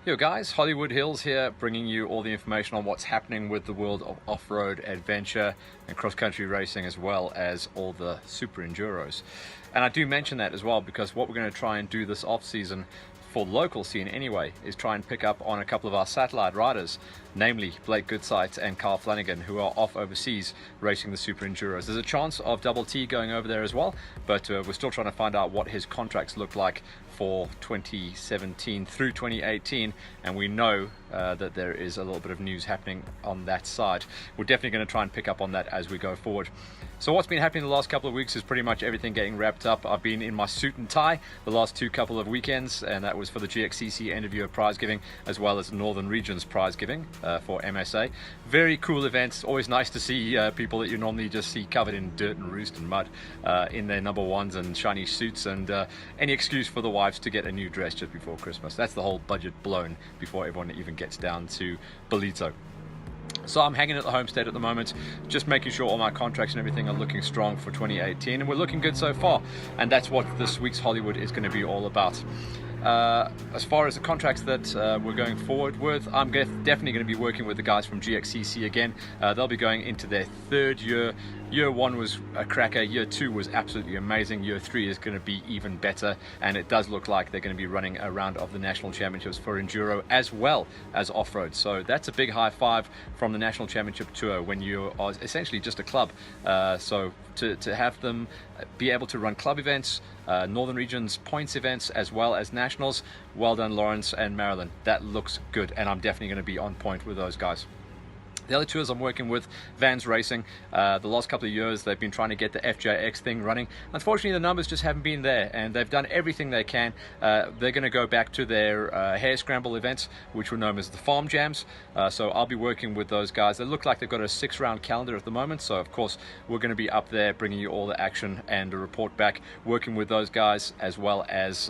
Yo guys, Hollywood Hills here, bringing you all the information on what's happening with the world of off-road adventure and cross-country racing, as well as all the super enduros. And I do mention that as well because what we're going to try and do this off-season for the local scene anyway is try and pick up on a couple of our satellite riders, namely Blake Goodsight and Carl Flanagan, who are off overseas racing the super enduros. There's a chance of Double T going over there as well, but we're still trying to find out what his contracts look like for 2017 through 2018, and we know that there is a little bit of news happening on that side. We're definitely going to try and pick up on that as we go forward. So what's been happening the last couple of weeks is pretty much everything getting wrapped up. I've been in my suit and tie the last couple of weekends, and that was for the GXCC end of year prize giving, as well as Northern Regions prize giving for MSA. Very cool events. Always nice to see people that you normally just see covered in dirt and roost and mud in their number ones and shiny suits, and any excuse for the wives to get a new dress just before Christmas. That's the whole budget blown before everyone even gets down to Bolito. So I'm hanging at the homestead at the moment, just making sure all my contracts and everything are looking strong for 2018, and we're looking good so far, and that's what this week's Hollywood is going to be all about. As far as the contracts that we're going forward with, I'm definitely going to be working with the guys from GXCC again. They'll be going into their third year. Year one was a cracker, year two was absolutely amazing, year three is going to be even better, and it does look like they're going to be running a round of the National Championships for Enduro as well as off-road. So that's a big high five from the National Championship Tour when you are essentially just a club. So to have them be able to run club events, Northern Regions points events, as well as nationals, well done Lawrence and Marilyn. That looks good, and I'm definitely going to be on point with those guys. The other tours I'm working with, Vans Racing. The last couple of years they've been trying to get the FJX thing running. Unfortunately the numbers just haven't been there, and they've done everything they can. They're going to go back to their hare scramble events, which were known as the farm jams. So I'll be working with those guys. They look like they've got a 6-round calendar at the moment, so of course we're going to be up there bringing you all the action and a report back, working with those guys, as well as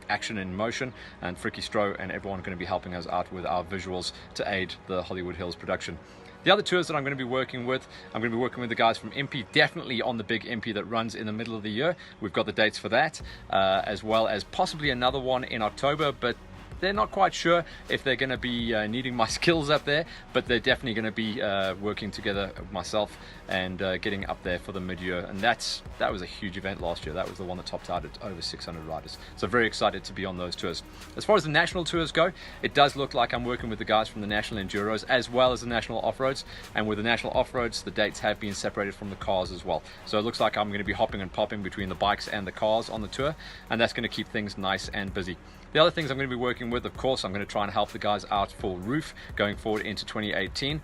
Action in Motion and Fricky Stroh, and everyone going to be helping us out with our visuals to aid the Hollywood Hills production. The other tours that I'm going to be working with, I'm going to be working with the guys from Impy, definitely on the big Impy that runs in the middle of the year. We've got the dates for that, as well as possibly another one in October, but they're not quite sure if they're going to be needing my skills up there, but they're definitely going to be working together with myself and getting up there for the mid-year. And that was a huge event last year. That was the one that topped out at over 600 riders. So very excited to be on those tours. As far as the national tours go, it does look like I'm working with the guys from the National Enduros as well as the National Off-Roads. And with the National Off-Roads, the dates have been separated from the cars as well. So it looks like I'm going to be hopping and popping between the bikes and the cars on the tour, and that's going to keep things nice and busy. The other things I'm going to be working with, of course, I'm going to try and help the guys out for roof going forward into 2018.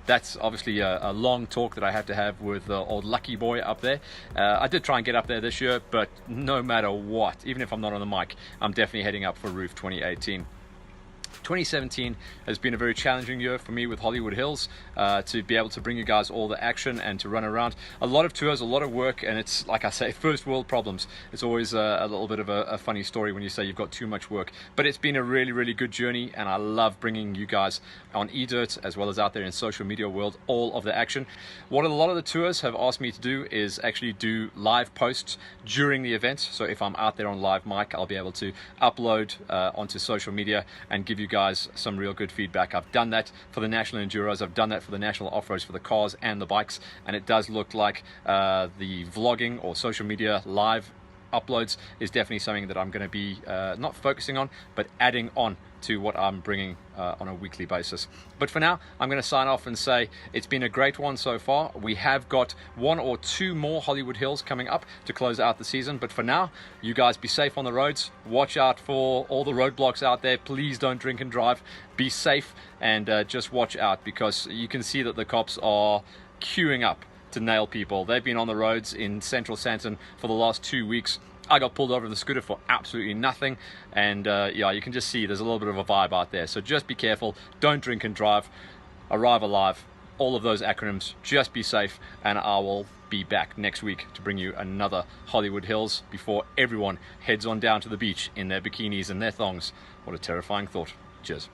That's obviously a long talk that I have to have with old Lucky Boy up there. I did try and get up there this year, but no matter what, even if I'm not on the mic, I'm definitely heading up for roof 2018. 2017 has been a very challenging year for me with Hollywood Hills, to be able to bring you guys all the action and to run around. A lot of tours, a lot of work, and it's, like I say, first world problems. It's always a little bit of a funny story when you say you've got too much work, but it's been a really, really good journey, and I love bringing you guys on eDirt as well as out there in social media world all of the action. What a lot of the tours have asked me to do is actually do live posts during the event. So if I'm out there on live mic, I'll be able to upload onto social media and give you guys some real good feedback. I've done that for the National Enduros, I've done that for the National Off-Roads for the cars and the bikes, and it does look like the vlogging or social media live uploads is definitely something that I'm going to be not focusing on, but adding on to what I'm bringing on a weekly basis. But for now, I'm going to sign off and say it's been a great one so far. We have got 1 or 2 more Hollywood Hills coming up to close out the season, but for now, you guys be safe on the roads. Watch out for all the roadblocks out there. Please don't drink and drive. Be safe, and just watch out, because you can see that the cops are queuing up to nail people. They've been on the roads in central Santon for the last 2 weeks. I got pulled over the scooter for absolutely nothing, and yeah, you can just see there's a little bit of a vibe out there. So just be careful, don't drink and drive, arrive alive, all of those acronyms. Just be safe, and I will be back next week to bring you another Hollywood Hills before everyone heads on down to the beach in their bikinis and their thongs. What a terrifying thought. Cheers.